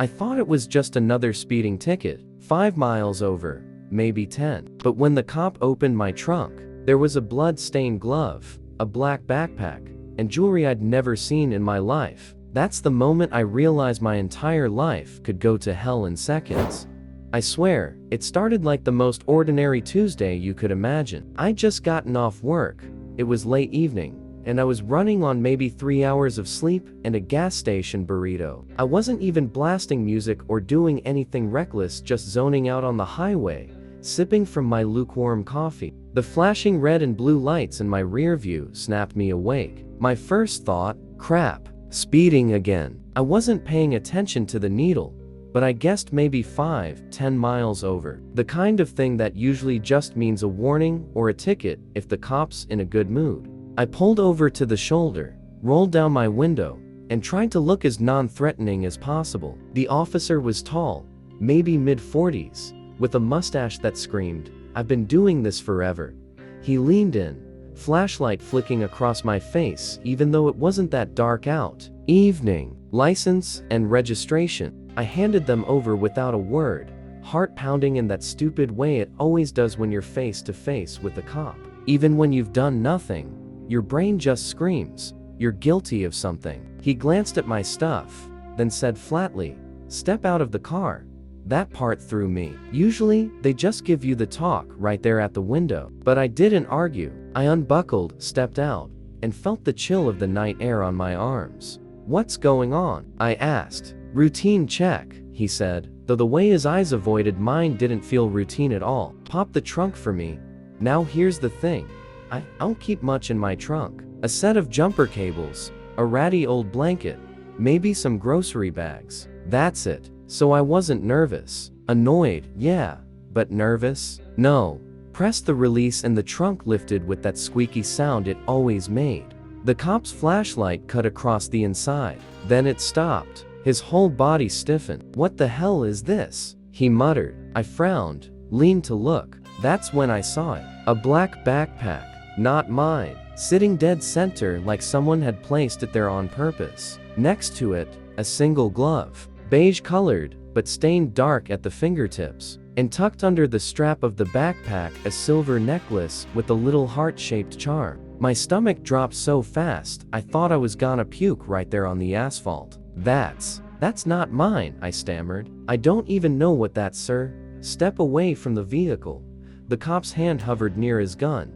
I thought it was just another speeding ticket, 5 miles over, maybe 10. But when the cop opened my trunk, there was a blood-stained glove, a black backpack, and jewelry I'd never seen in my life. That's the moment I realized my entire life could go to hell in seconds. I swear, it started like the most ordinary Tuesday you could imagine. I'd just gotten off work, it was late evening, and I was running on maybe 3 hours of sleep and a gas station burrito. I wasn't even blasting music or doing anything reckless, just zoning out on the highway, sipping from my lukewarm coffee. The flashing red and blue lights in my rear view snapped me awake. My first thought, crap, speeding again. I wasn't paying attention to the needle, but I guessed maybe 5-10 miles over. The kind of thing that usually just means a warning or a ticket if the cop's in a good mood. I pulled over to the shoulder, rolled down my window, and tried to look as non-threatening as possible. The officer was tall, maybe mid-40s, with a mustache that screamed, "I've been doing this forever." He leaned in, flashlight flicking across my face even though it wasn't that dark out. "Evening, license and registration." I handed them over without a word, heart pounding in that stupid way it always does when you're face to face with a cop. Even when you've done nothing, your brain just screams, you're guilty of something. He glanced at my stuff, then said flatly, "Step out of the car." That part threw me. Usually, they just give you the talk right there at the window. But I didn't argue. I unbuckled, stepped out, and felt the chill of the night air on my arms. "What's going on?" I asked. "Routine check," he said, though the way his eyes avoided mine didn't feel routine at all. "Pop the trunk for me." Now here's the thing. I don't keep much in my trunk. A set of jumper cables, a ratty old blanket, maybe some grocery bags. That's it. So I wasn't nervous. Annoyed, yeah, but nervous? No. Pressed the release and the trunk lifted with that squeaky sound it always made. The cop's flashlight cut across the inside. Then it stopped. His whole body stiffened. "What the hell is this?" he muttered. I frowned, leaned to look. That's when I saw it. A black backpack, not mine, sitting dead center like someone had placed it there on purpose. Next to it, a single glove, beige colored, but stained dark at the fingertips. And tucked under the strap of the backpack, a silver necklace with a little heart-shaped charm. My stomach dropped so fast, I thought I was gonna puke right there on the asphalt. That's not mine," I stammered. "I don't even know what that's, sir." Step away from the vehicle. The cop's hand hovered near his gun,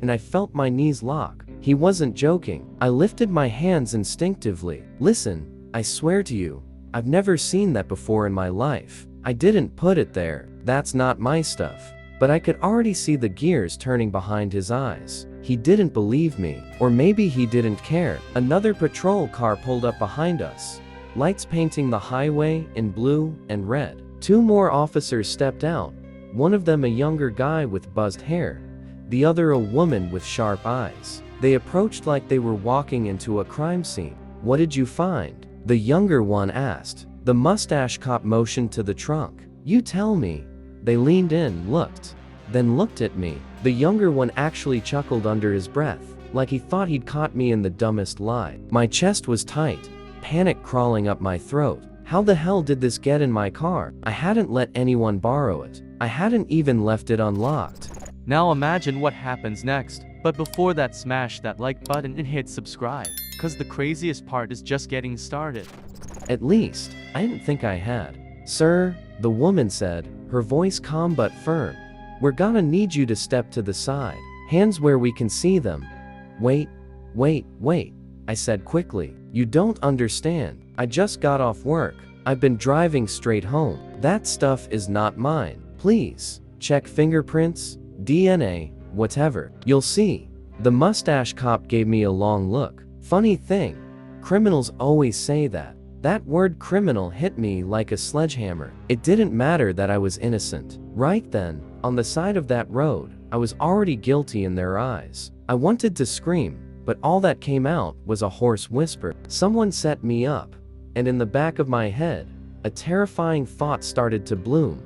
and I felt my knees lock. He wasn't joking. I lifted my hands instinctively. "Listen, I swear to you, I've never seen that before in my life. I didn't put it there. That's not my stuff." But I could already see the gears turning behind his eyes. He didn't believe me, or maybe he didn't care. Another patrol car pulled up behind us, lights painting the highway in blue and red. 2 more officers stepped out, one of them a younger guy with buzzed hair, the other a woman with sharp eyes. They approached like they were walking into a crime scene. "What did you find?" the younger one asked. The mustache cop motioned to the trunk. "You tell me." They leaned in, looked, then looked at me. The younger one actually chuckled under his breath, like he thought he'd caught me in the dumbest lie. My chest was tight, panic crawling up my throat. How the hell did this get in my car? I hadn't let anyone borrow it. I hadn't even left it unlocked. Now imagine what happens next. But before that, smash that like button and hit subscribe, cause the craziest part is just getting started. At least, I didn't think I had. "Sir," the woman said, her voice calm but firm, "we're gonna need you to step to the side. Hands where we can see them." Wait, I said quickly. "You don't understand. I just got off work. I've been driving straight home. That stuff is not mine. Please, check fingerprints, DNA, whatever. You'll see." The mustache cop gave me a long look. Funny thing, criminals always say that. That word criminal hit me like a sledgehammer. It didn't matter that I was innocent. Right then, on the side of that road, I was already guilty in their eyes. I wanted to scream, but all that came out was a hoarse whisper. Someone set me up, and in the back of my head, a terrifying thought started to bloom.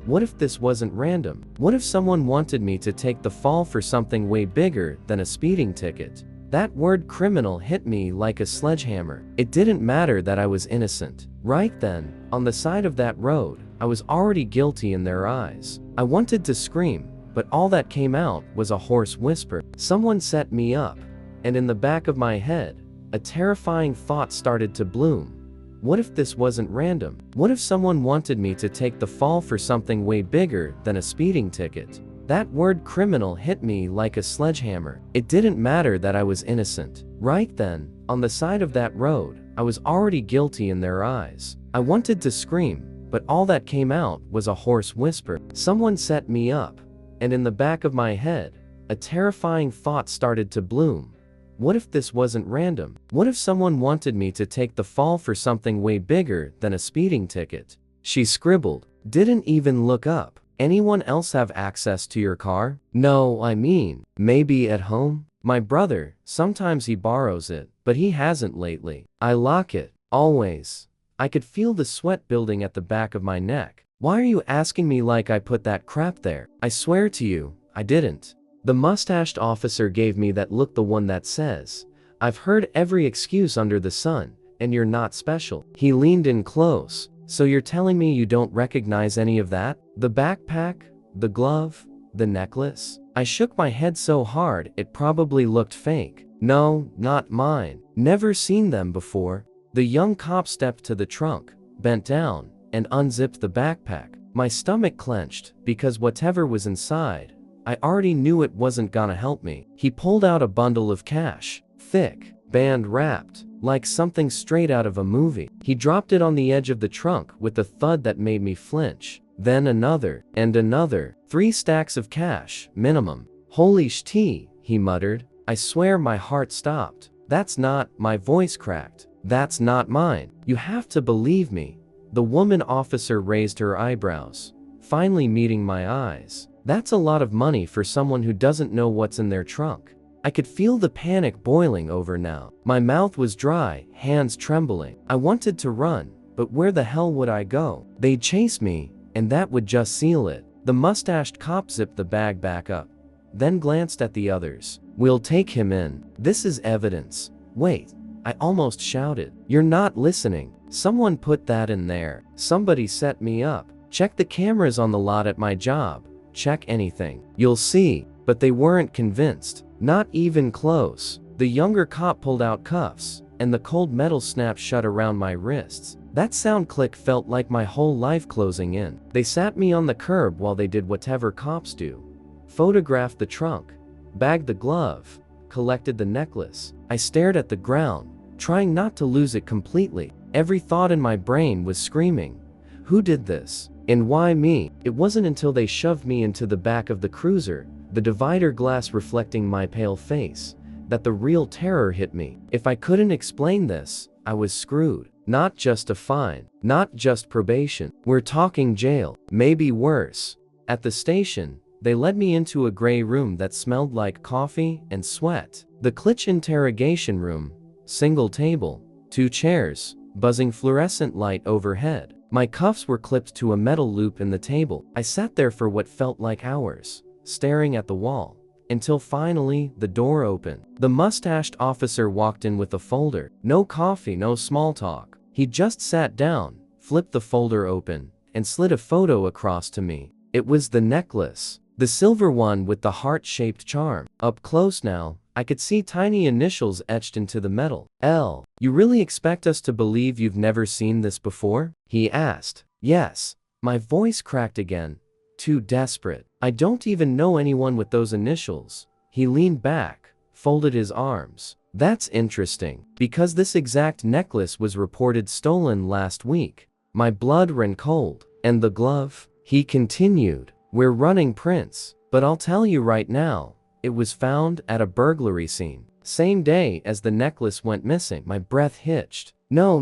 What if this wasn't random? What if someone wanted me to take the fall for something way bigger than a speeding ticket? That word criminal hit me like a sledgehammer. It didn't matter that I was innocent. Right then, on the side of that road, I was already guilty in their eyes. I wanted to scream, but all that came out was a hoarse whisper. Someone set me up, and in the back of my head, a terrifying thought started to bloom. What if this wasn't random? What if someone wanted me to take the fall for something way bigger than a speeding ticket? That word criminal hit me like a sledgehammer. It didn't matter that I was innocent. Right then, on the side of that road, I was already guilty in their eyes. I wanted to scream, but all that came out was a hoarse whisper. Someone set me up, and in the back of my head, a terrifying thought started to bloom. What if this wasn't random? What if someone wanted me to take the fall for something way bigger than a speeding ticket? She scribbled. Didn't even look up. Anyone else have access to your car? No, I mean, maybe at home? My brother, sometimes he borrows it, but he hasn't lately. I lock it, always. I could feel the sweat building at the back of my neck. Why are you asking me like I put that crap there? I swear to you, I didn't. The mustached officer gave me that look, the one that says, I've heard every excuse under the sun, and you're not special. He leaned in close. So you're telling me you don't recognize any of that? The backpack, the glove, the necklace? I shook my head so hard it probably looked fake. No, not mine. Never seen them before. The young cop stepped to the trunk, bent down, and unzipped the backpack. My stomach clenched, because whatever was inside, I already knew it wasn't gonna help me. He pulled out a bundle of cash, thick, band-wrapped, like something straight out of a movie. He dropped it on the edge of the trunk with a thud that made me flinch. Then another, and another. 3 stacks of cash, minimum. Holy sh*t, he muttered. I swear my heart stopped. That's not, my voice cracked. That's not mine. You have to believe me. The woman officer raised her eyebrows, finally meeting my eyes. That's a lot of money for someone who doesn't know what's in their trunk. I could feel the panic boiling over now. My mouth was dry, hands trembling. I wanted to run, but where the hell would I go? They'd chase me, and that would just seal it. The mustached cop zipped the bag back up, then glanced at the others. We'll take him in. This is evidence. Wait, I almost shouted. You're not listening. Someone put that in there. Somebody set me up. Check the cameras on the lot at my job. Check anything. You'll see. But they weren't convinced. Not even close. The younger cop pulled out cuffs, and the cold metal snapped shut around my wrists. That sound click felt like my whole life closing in. They sat me on the curb while they did whatever cops do. Photographed the trunk, bagged the glove, collected the necklace. I stared at the ground, trying not to lose it completely. Every thought in my brain was screaming, who did this? And why me? It wasn't until they shoved me into the back of the cruiser, the divider glass reflecting my pale face, that the real terror hit me. If I couldn't explain this, I was screwed. Not just a fine, not just probation. We're talking jail, maybe worse. At the station, they led me into a gray room that smelled like coffee and sweat. The Klitsch interrogation room, single table, 2 chairs, buzzing fluorescent light overhead. My cuffs were clipped to a metal loop in the table. I sat there for what felt like hours, staring at the wall, until finally the door opened. The mustached officer walked in with a folder. No coffee, no small talk. He just sat down, flipped the folder open, and slid a photo across to me. It was the necklace, the silver one with the heart-shaped charm. Up close now, I could see tiny initials etched into the metal. L. You really expect us to believe you've never seen this before? He asked. Yes. My voice cracked again. Too desperate. I don't even know anyone with those initials. He leaned back, folded his arms. That's interesting, because this exact necklace was reported stolen last week. My blood ran cold. And the glove? He continued. We're running prints, but I'll tell you right now, it was found at a burglary scene. Same day as the necklace went missing. My breath hitched. No,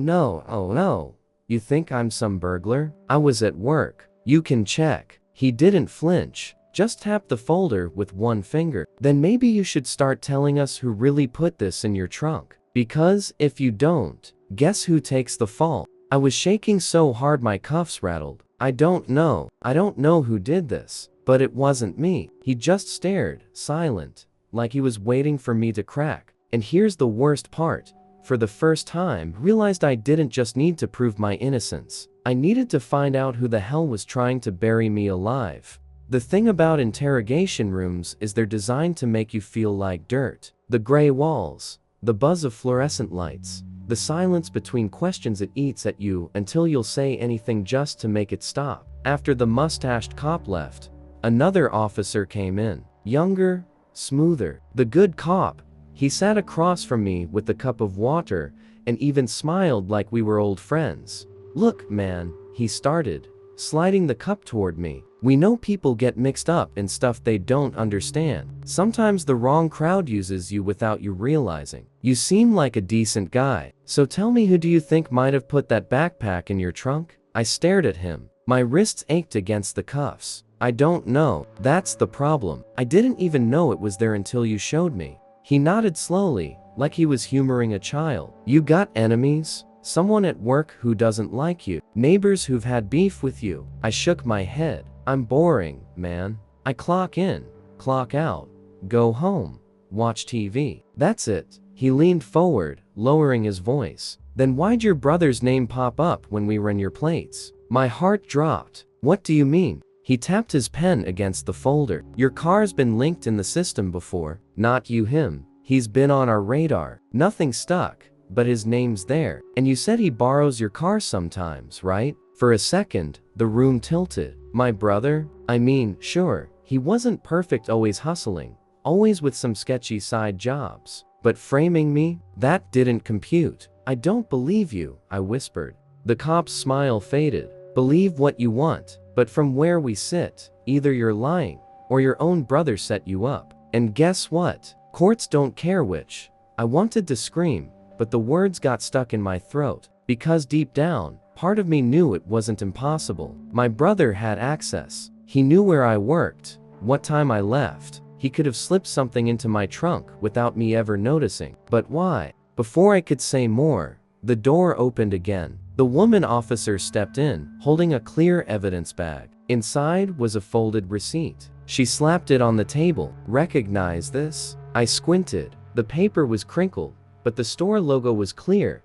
oh no. You think I'm some burglar? I was at work. You can check. He didn't flinch, just tapped the folder with one finger. Then maybe you should start telling us who really put this in your trunk. Because if you don't, guess who takes the fall? I was shaking so hard my cuffs rattled. I don't know who did this, but it wasn't me. He just stared, silent, like he was waiting for me to crack. And here's the worst part. for the first time, realized I didn't just need to prove my innocence. I needed to find out who the hell was trying to bury me alive. The thing about interrogation rooms is they're designed to make you feel like dirt. The gray walls, the buzz of fluorescent lights, the silence between questions, it eats at you until you'll say anything just to make it stop. After the mustached cop left, another officer came in. Younger, smoother. The good cop. He sat across from me with a cup of water and even smiled like we were old friends. "Look, man," he started, sliding the cup toward me. "We know people get mixed up in stuff they don't understand. Sometimes the wrong crowd uses you without you realizing. You seem like a decent guy. So tell me, who do you think might have put that backpack in your trunk?" I stared at him. My wrists ached against the cuffs. "I don't know. That's the problem. I didn't even know it was there until you showed me." He nodded slowly, like he was humoring a child. "You got enemies? Someone at work who doesn't like you? Neighbors who've had beef with you?" I shook my head. "I'm boring, man. I clock in, clock out, go home, watch TV. That's it." He leaned forward, lowering his voice. "Then why'd your brother's name pop up when we ran your plates?" My heart dropped. "What do you mean?" He tapped his pen against the folder. "Your car's been linked in the system before. Not you, him. He's been on our radar. Nothing stuck, but his name's there. And you said he borrows your car sometimes, right?" For a second, the room tilted. My brother? I mean, sure, he wasn't perfect, always hustling, always with some sketchy side jobs. But framing me? That didn't compute. "I don't believe you," I whispered. The cop's smile faded. "Believe what you want, but from where we sit, either you're lying, or your own brother set you up. And guess what? Courts don't care which." I wanted to scream, but the words got stuck in my throat, because deep down, part of me knew it wasn't impossible. My brother had access. He knew where I worked, what time I left. He could have slipped something into my trunk without me ever noticing. But why? Before I could say more, the door opened again. The woman officer stepped in, holding a clear evidence bag. Inside was a folded receipt. She slapped it on the table. "Recognize this?" I squinted. The paper was crinkled, but the store logo was clear.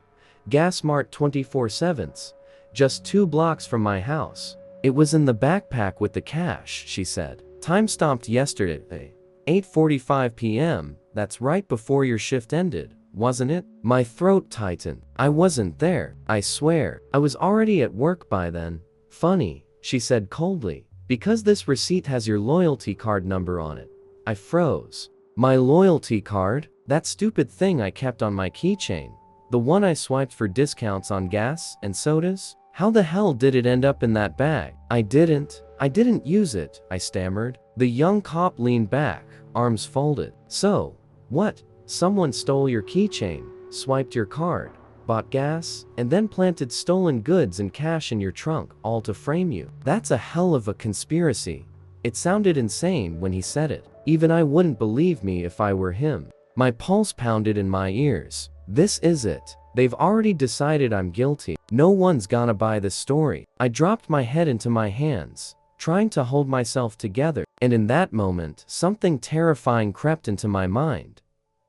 "Gasmart 24/7, just 2 blocks from my house." "It was in the backpack with the cash," she said. "Time stamped yesterday, 8:45 p.m. That's right before your shift ended, wasn't it?" My throat tightened. "I wasn't there, I swear. I was already at work by then." "Funny," she said coldly, "because this receipt has your loyalty card number on it." I froze. My loyalty card? That stupid thing I kept on my keychain. The one I swiped for discounts on gas and sodas? How the hell did it end up in that bag? I didn't use it," I stammered. The young cop leaned back, arms folded. "So, what? Someone stole your keychain, swiped your card, bought gas, and then planted stolen goods and cash in your trunk, all to frame you? That's a hell of a conspiracy." It sounded insane when he said it. Even I wouldn't believe me if I were him. My pulse pounded in my ears. This is it. They've already decided I'm guilty. No one's gonna buy this story. I dropped my head into my hands, trying to hold myself together, and in that moment, something terrifying crept into my mind.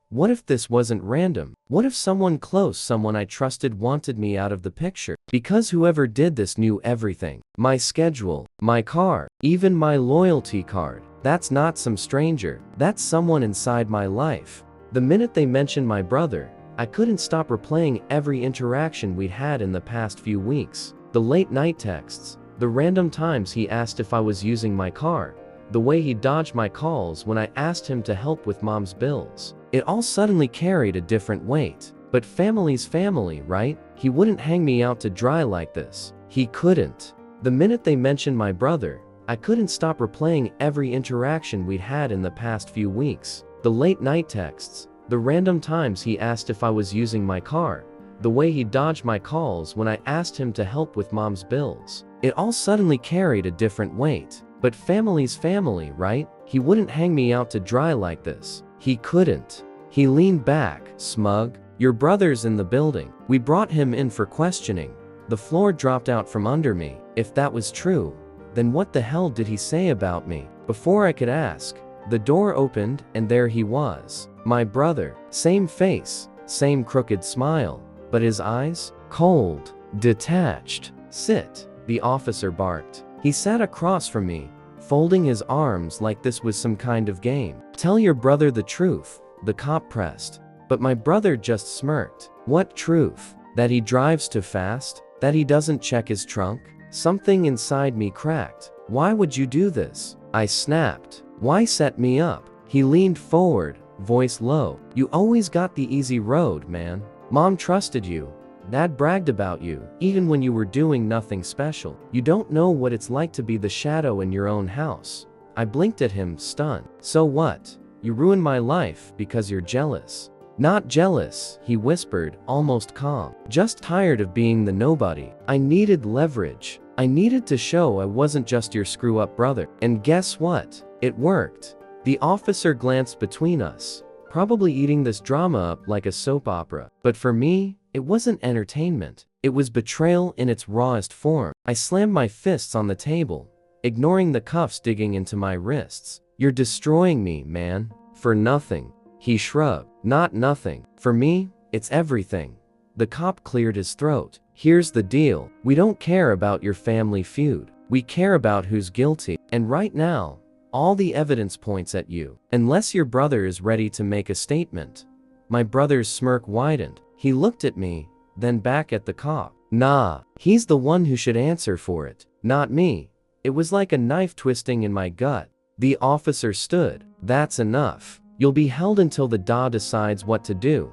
What if this wasn't random? What if someone close, someone I trusted, wanted me out of the picture? Because whoever did this knew everything. My schedule, my car, even my loyalty card. That's not some stranger. That's someone inside my life. The minute they mentioned my brother, I couldn't stop replaying every interaction we'd had in the past few weeks. The late night texts, the random times he asked if I was using my car, the way he dodged my calls when I asked him to help with mom's bills. It all suddenly carried a different weight. But family's family, right? He wouldn't hang me out to dry like this. He couldn't. The minute they mentioned my brother, I couldn't stop replaying every interaction we'd had in the past few weeks. The late night texts, the random times he asked if I was using my car, the way he dodged my calls when I asked him to help with mom's bills. It all suddenly carried a different weight. But family's family, right? He wouldn't hang me out to dry like this. He couldn't. He leaned back, smug. "Your brother's in the building." We brought him in for questioning. The floor dropped out from under me. If that was true, then what the hell did he say about me? Before I could ask, the door opened and there he was. My brother. Same face, same crooked smile, but his eyes? Cold, detached. Sit, the officer barked. He sat across from me, folding his arms like this was some kind of game. Tell your brother the truth, the cop pressed. But my brother just smirked. What truth? That he drives too fast? That he doesn't check his trunk? Something inside me cracked. Why would you do this? I snapped. Why set me up? He leaned forward, voice low. You always got the easy road, man. Mom trusted you. Dad bragged about you, even when you were doing nothing special. You don't know what it's like to be the shadow in your own house. I blinked at him, stunned. So what? You ruined my life because you're jealous. Not jealous, he whispered, almost calm. Just tired of being the nobody. I needed leverage. I needed to show I wasn't just your screw-up brother. And guess what? It worked. The officer glanced between us, probably eating this drama up like a soap opera. But for me, it wasn't entertainment. It was betrayal in its rawest form. I slammed my fists on the table, ignoring the cuffs digging into my wrists. You're destroying me, man. For nothing. He shrugged. Not nothing. For me, it's everything. The cop cleared his throat. Here's the deal. We don't care about your family feud. We care about who's guilty. And right now, all the evidence points at you. Unless your brother is ready to make a statement. My brother's smirk widened. He looked at me, then back at the cop. Nah, he's the one who should answer for it, not me. It was like a knife twisting in my gut. The officer stood. That's enough. You'll be held until the DA decides what to do.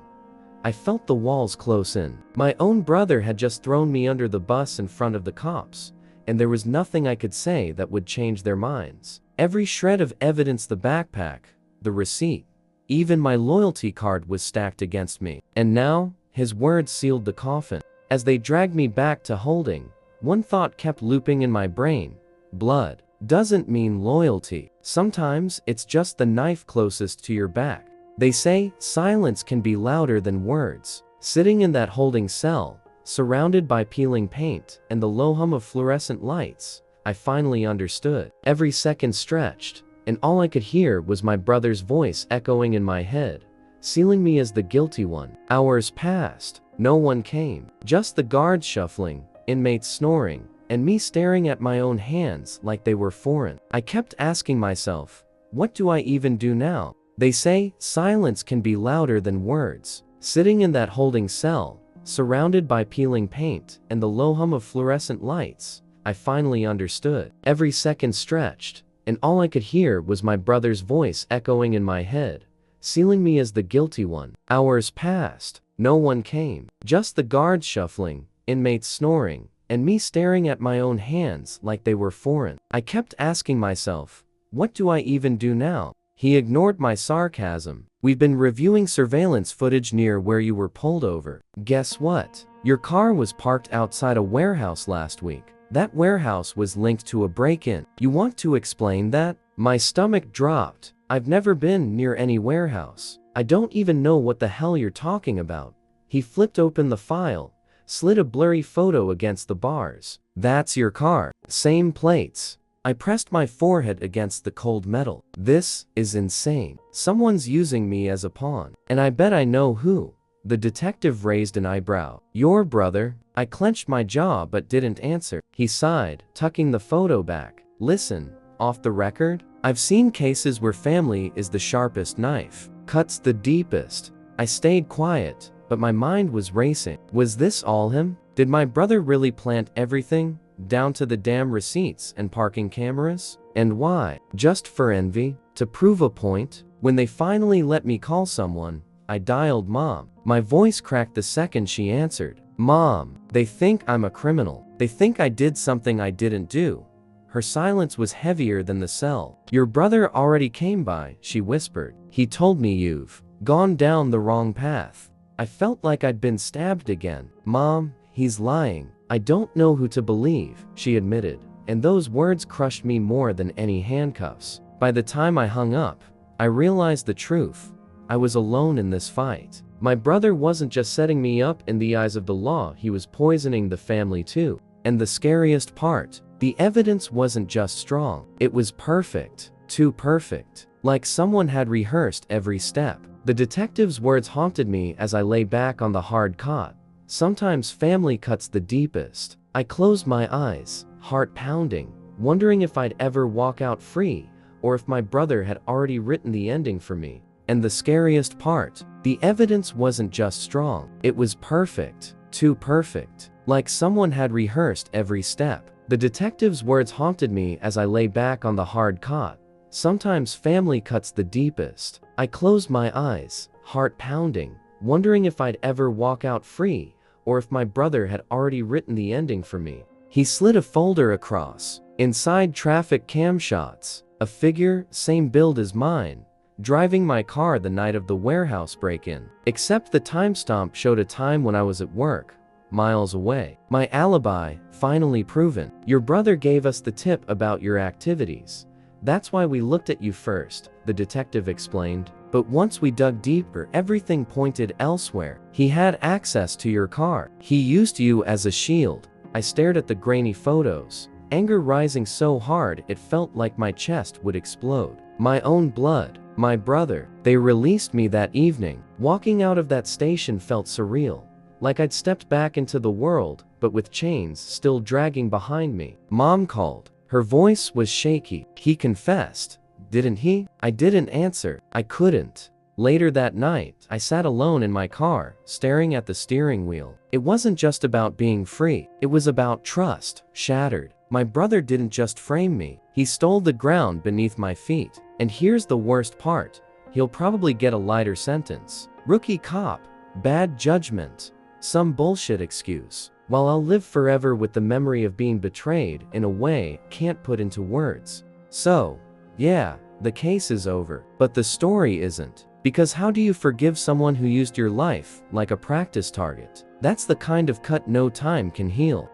I felt the walls close in. My own brother had just thrown me under the bus in front of the cops, and there was nothing I could say that would change their minds. Every shred of evidence, the backpack, the receipt, even my loyalty card was stacked against me. And now, his words sealed the coffin. As they dragged me back to holding, one thought kept looping in my brain. Blood doesn't mean loyalty. Sometimes it's just the knife closest to your back. They say silence can be louder than words. Sitting in that holding cell, surrounded by peeling paint and the low hum of fluorescent lights, I finally understood. Every second stretched, and all I could hear was my brother's voice echoing in my head, sealing me as the guilty one. Hours passed. No one came. Just the guards shuffling, inmates snoring, and me staring at my own hands like they were foreign. I kept asking myself, what do I even do now? They say silence can be louder than words. Sitting in that holding cell, surrounded by peeling paint and the low hum of fluorescent lights, I finally understood. Every second stretched, and all I could hear was my brother's voice echoing in my head, sealing me as the guilty one. Hours passed. No one came. Just the guards shuffling, inmates snoring, and me staring at my own hands like they were foreign. I kept asking myself, what do I even do now? He ignored my sarcasm. We've been reviewing surveillance footage near where you were pulled over. Guess what? Your car was parked outside a warehouse last week. That warehouse was linked to a break-in. You want to explain that? My stomach dropped. I've never been near any warehouse. I don't even know what the hell you're talking about. He flipped open the file, slid a blurry photo against the bars. That's your car. Same plates. I pressed my forehead against the cold metal. This is insane. Someone's using me as a pawn. And I bet I know who. The detective raised an eyebrow. Your brother? I clenched my jaw but didn't answer. He sighed, tucking the photo back. Listen, off the record, I've seen cases where family is the sharpest knife, cuts the deepest. I stayed quiet, but my mind was racing. Was this all him? Did my brother really plant everything? Down to the damn receipts and parking cameras? And why? Just for envy? To prove a point? When they finally let me call someone, I dialed Mom. My voice cracked the second she answered. Mom, they think I'm a criminal. They think I did something I didn't do. Her silence was heavier than the cell. Your brother already came by, she whispered. He told me you've gone down the wrong path. I felt like I'd been stabbed again. Mom, he's lying. I don't know who to believe, she admitted, and those words crushed me more than any handcuffs. By the time I hung up, I realized the truth. I was alone in this fight. My brother wasn't just setting me up in the eyes of the law, he was poisoning the family too. And the scariest part, the evidence wasn't just strong, it was perfect. Too perfect. Like someone had rehearsed every step. The detective's words haunted me as I lay back on the hard cot. Sometimes family cuts the deepest. I closed my eyes, heart pounding, wondering if I'd ever walk out free, or if my brother had already written the ending for me. And the scariest part, the evidence wasn't just strong, it was perfect. Too perfect. Like someone had rehearsed every step. The detective's words haunted me as I lay back on the hard cot. Sometimes family cuts the deepest. I closed my eyes, heart pounding, wondering if I'd ever walk out free, or if my brother had already written the ending for me. He slid a folder across. Inside, traffic cam shots. A figure, same build as mine, driving my car the night of the warehouse break-in. Except the timestamp showed a time when I was at work, miles away. My alibi, finally proven. Your brother gave us the tip about your activities. That's why we looked at you first, the detective explained. But once we dug deeper, everything pointed elsewhere. He had access to your car. He used you as a shield. I stared at the grainy photos, anger rising so hard it felt like my chest would explode. My own blood, my brother. They released me that evening. Walking out of that station felt surreal, like I'd stepped back into the world, but with chains still dragging behind me. Mom called. Her voice was shaky. He confessed, didn't he? I didn't answer. I couldn't. Later that night, I sat alone in my car, staring at the steering wheel. It wasn't just about being free. It was about trust, shattered. My brother didn't just frame me. He stole the ground beneath my feet. And here's the worst part. He'll probably get a lighter sentence. Rookie cop, bad judgment, some bullshit excuse. While I'll live forever with the memory of being betrayed in a way I can't put into words. So, yeah, the case is over. But the story isn't. Because how do you forgive someone who used your life like a practice target? That's the kind of cut no time can heal.